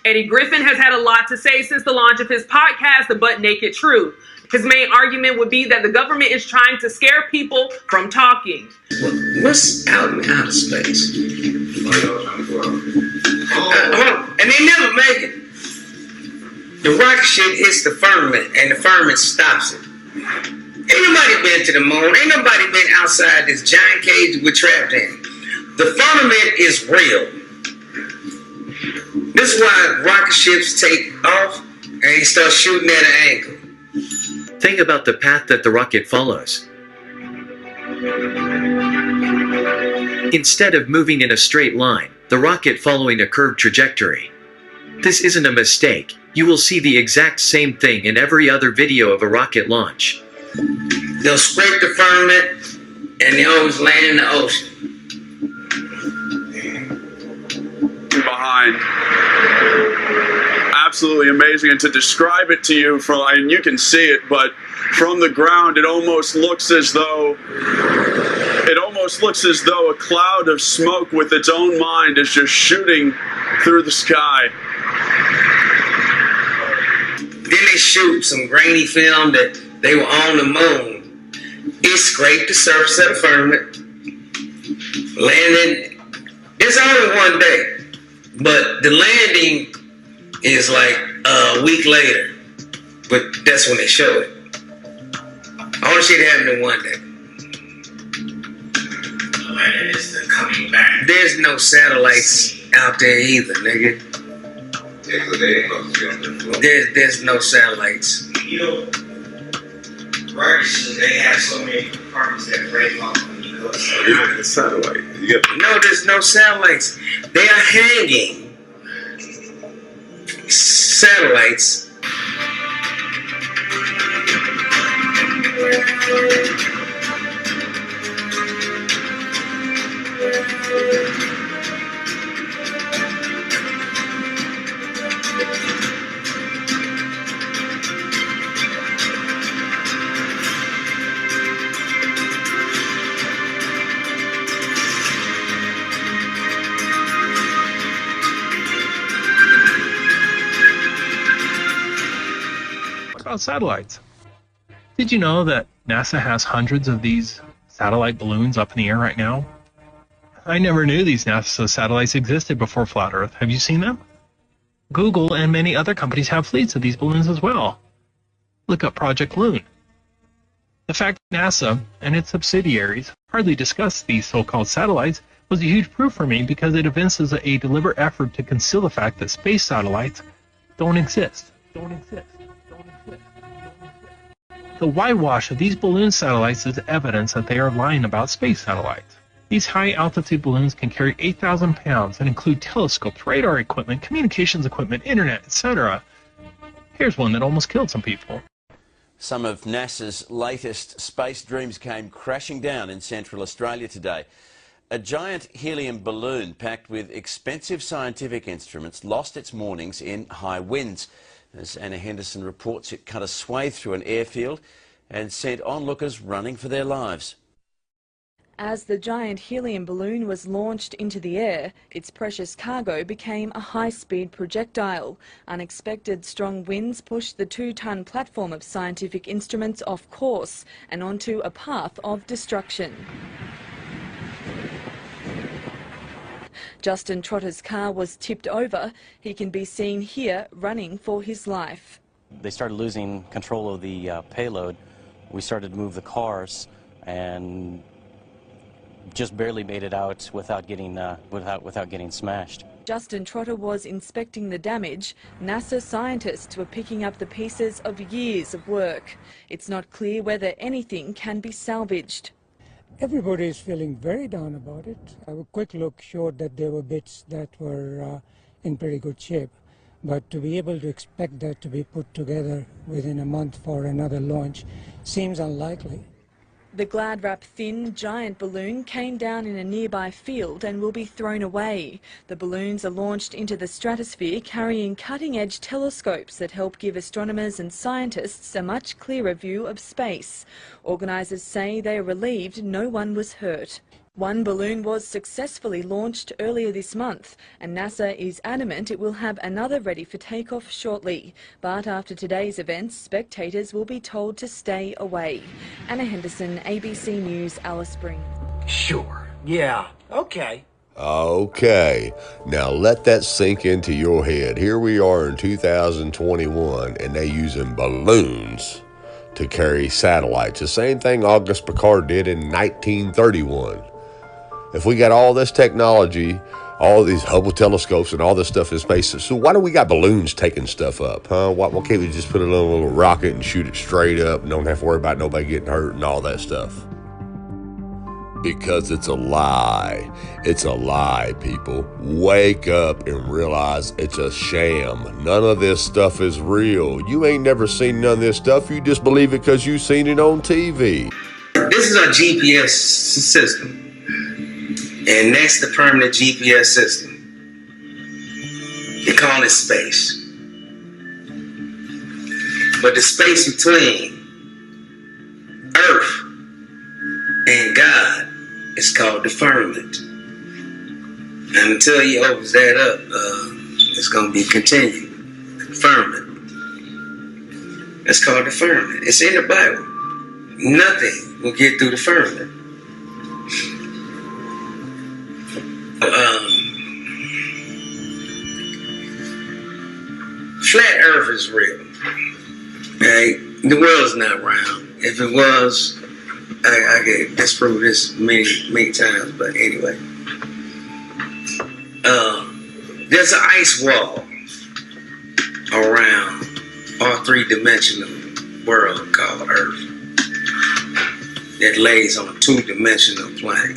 Eddie Griffin has had a lot to say since the launch of his podcast, The Butt Naked Truth. His main argument would be that the government is trying to scare people from talking. What's out in outer space? And they never make it. The rocket ship hits the firmament, and the firmament stops it. Ain't nobody been to the moon. Ain't nobody been outside this giant cage we're trapped in. The firmament is real. This is why rocket ships take off and they start shooting at an angle. Think about the path that the rocket follows. Instead of moving in a straight line, the rocket following a curved trajectory. This isn't a mistake. You will see the exact same thing in every other video of a rocket launch. They'll scrape the firmament and they always land in the ocean. Behind. Absolutely amazing, and to describe it to you from, and you can see it, but from the ground it almost looks as though a cloud of smoke with its own mind is just shooting through the sky. Then they shoot some grainy film that they were on the moon. It scraped the surface of the firmament, landed. It's only one day, but the landing is like a week later. But that's when they show it. All the shit happened in one day. There's no satellites out there either, nigga. There's no satellites. You know, right? They have so many compartments that break off when you go. A satellite. No, there's no satellites. They are hanging satellites. What about satellites? Did you know that NASA has hundreds of these satellite balloons up in the air right now? I never knew these NASA satellites existed before Flat Earth. Have you seen them? Google and many other companies have fleets of these balloons as well. Look up Project Loon. The fact that NASA and its subsidiaries hardly discuss these so-called satellites was a huge proof for me, because it evinces a deliberate effort to conceal the fact that space satellites don't exist. The whitewash of these balloon satellites is evidence that they are lying about space satellites. These high-altitude balloons can carry 8,000 pounds and include telescopes, radar equipment, communications equipment, internet, etc. Here's one that almost killed some people. Some of NASA's latest space dreams came crashing down in Central Australia today. A giant helium balloon packed with expensive scientific instruments lost its moorings in high winds. As Anna Henderson reports, it cut a swathe through an airfield and sent onlookers running for their lives. As the giant helium balloon was launched into the air, its precious cargo became a high-speed projectile. Unexpected strong winds pushed the 2-ton platform of scientific instruments off course and onto a path of destruction. Justin Trotter's car was tipped over. He can be seen here running for his life. They started losing control of the payload. We started to move the cars and just barely made it out without getting smashed. Justin Trotter was inspecting the damage. NASA scientists were picking up the pieces of years of work. It's not clear whether anything can be salvaged. Everybody is feeling very down about it. A quick look showed that there were bits that were in pretty good shape. But to be able to expect that to be put together within a month for another launch seems unlikely. The Glad-wrap thin, giant balloon came down in a nearby field and will be thrown away. The balloons are launched into the stratosphere carrying cutting-edge telescopes that help give astronomers and scientists a much clearer view of space. Organisers say they are relieved no one was hurt. One balloon was successfully launched earlier this month, and NASA is adamant it will have another ready for takeoff shortly. But after today's events, spectators will be told to stay away. Anna Henderson, ABC News, Alice Springs. Sure. Yeah. Okay. Okay, now let that sink into your head. Here we are in 2021, and they using balloons to carry satellites. The same thing Auguste Piccard did in 1931. If we got all this technology, all these Hubble telescopes and all this stuff in space, so why do we got balloons taking stuff up, huh? Why can't we just put it in a little rocket and shoot it straight up and don't have to worry about nobody getting hurt and all that stuff? Because it's a lie. It's a lie, people. Wake up and realize it's a sham. None of this stuff is real. You ain't never seen none of this stuff. You just believe it because you seen it on TV. This is our GPS system. And that's the permanent GPS system. They call it space. But the space between Earth and God is called the firmament. And until he opens that up, it's going to be continued. Firmament. It's called the firmament. It's in the Bible. Nothing will get through the firmament. Flat Earth is real. Okay? The world's not round. If it was, I can disprove this many times, but anyway. There's an ice wall around our three-dimensional world called Earth that lays on a two-dimensional plane.